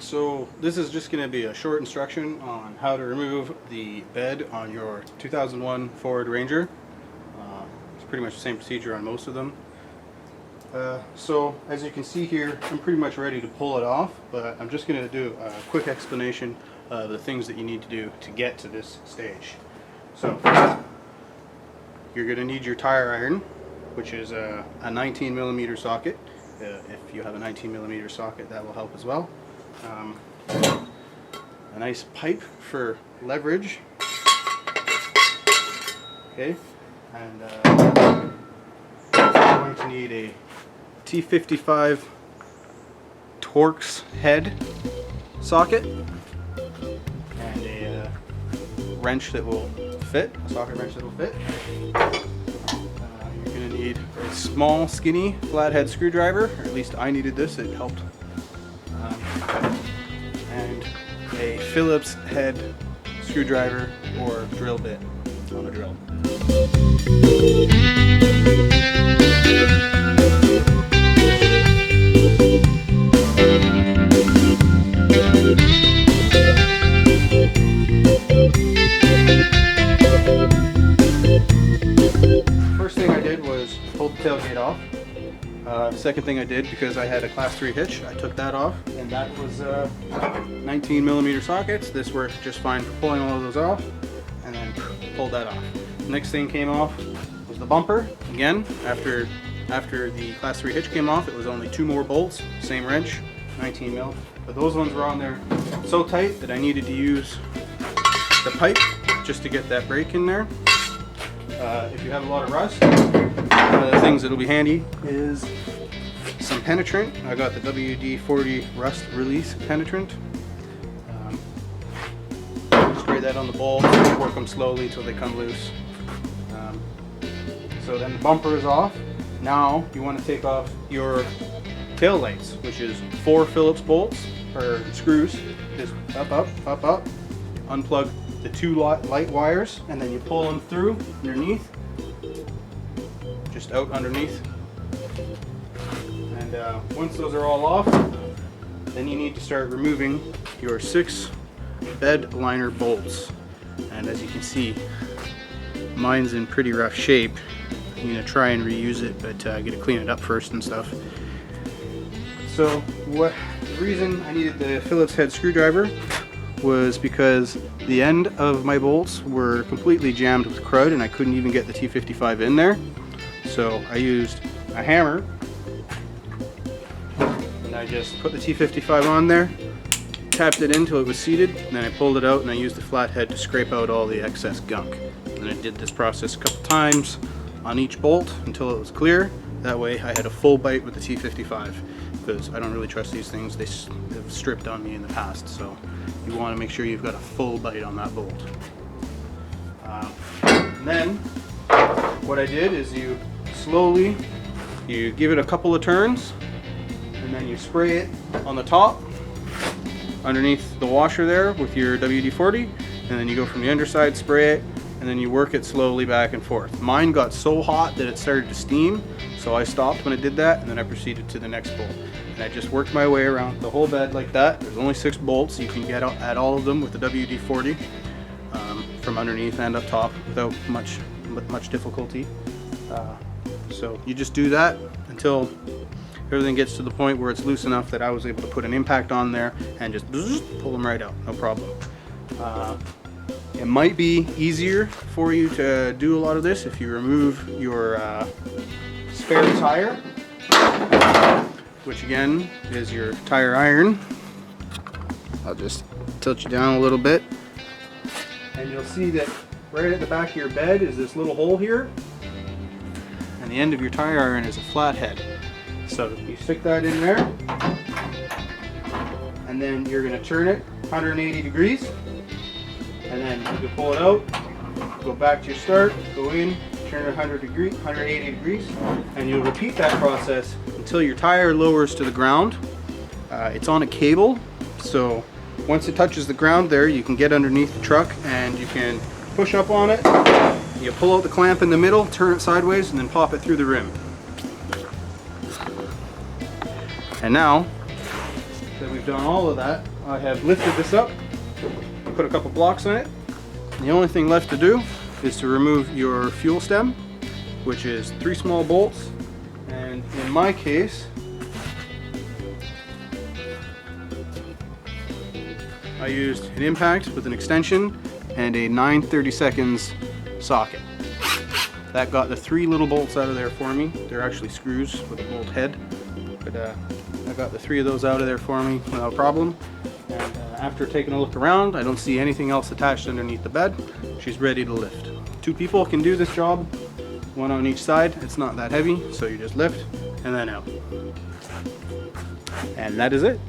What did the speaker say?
So this is just going to be a short instruction on how to remove the bed on your 2001 Ford Ranger. It's pretty much the same procedure on most of them. So as you can see here, I'm pretty much ready to pull it off, but I'm just going to do a quick explanation of the things that you need to do to get to this stage. So you're going to need your tire iron, which is a 19mm socket. If you have a 19mm socket, that will help as well. A nice pipe for leverage. Okay, and you're going to need a T55 Torx head socket and a wrench that will fit, a socket wrench that will fit. You're going to need a small, skinny, flathead screwdriver, or at least I needed this, it helped. And a Phillips head screwdriver or drill bit on a drill. First thing I did was pull the tailgate off. Second thing I did, because I had a class 3 hitch, I took that off, and that was 19mm sockets. This worked just fine for pulling all of those off, and then pulled that off. Next thing came off was the bumper. Again, after the class 3 hitch came off, it was only 2 more bolts, same wrench, 19mm, but those ones were on there so tight that I needed to use the pipe just to get that brake in there. If you have a lot of rust, one of the things that'll be handy is some penetrant. I got the WD-40 rust release penetrant. Spray that on the bolts, work them slowly until they come loose. So then the bumper is off. Now you want to take off your tail lights, which is 4 Phillips bolts or screws. Just up, unplug the 2 light wires, and then you pull them through underneath, just out underneath. And once those are all off, then you need to start removing your 6 bed liner bolts. And as you can see, mine's in pretty rough shape. I'm gonna try and reuse it, but I gotta clean it up first and stuff. So the reason I needed the Phillips head screwdriver was because the end of my bolts were completely jammed with crud and I couldn't even get the T55 in there. So I used a hammer and I just put the T55 on there, tapped it in until it was seated, and then I pulled it out and I used the flathead to scrape out all the excess gunk. And I did this process a couple times on each bolt until it was clear. That way I had a full bite with the T55, because I don't really trust these things. They've stripped on me in the past, so you want to make sure you've got a full bite on that bolt. And then what I did is you give it a couple of turns, and then you spray it on the top underneath the washer there with your WD-40, and then you go from the underside, spray it, and then you work it slowly back and forth. Mine got so hot that it started to steam, so I stopped when it did that, and then I proceeded to the next bolt. And I just worked my way around the whole bed like that. There's only 6 bolts. You can get at all of them with the WD-40 from underneath and up top without much difficulty. So you just do that until everything gets to the point where it's loose enough that I was able to put an impact on there and just pull them right out, no problem. It might be easier for you to do a lot of this if you remove your spare tire, which again is your tire iron. I'll just tilt you down a little bit, and you'll see that right at the back of your bed is this little hole here, and the end of your tire iron is a flathead. So you stick that in there, and then you're going to turn it 180 degrees, and then you can pull it out, go back to your start, go in, turn it 180 degrees, and you'll repeat that process until your tire lowers to the ground. It's on a cable, so once it touches the ground there, you can get underneath the truck and you can push up on it. You pull out the clamp in the middle, turn it sideways, and then pop it through the rim. And now that we've done all of that, I have lifted this up, put a couple blocks on it. The only thing left to do is to remove your fuel stem, which is 3 small bolts, and in my case I used an impact with an extension and a 9/32 socket. That got the 3 little bolts out of there for me. They're actually screws with a bolt head, but I got the 3 of those out of there for me without a problem. And after taking a look around, I don't see anything else attached underneath the bed. She's ready to lift. 2 people can do this job, 1 on each side. It's not that heavy, so you just lift and then out. And that is it.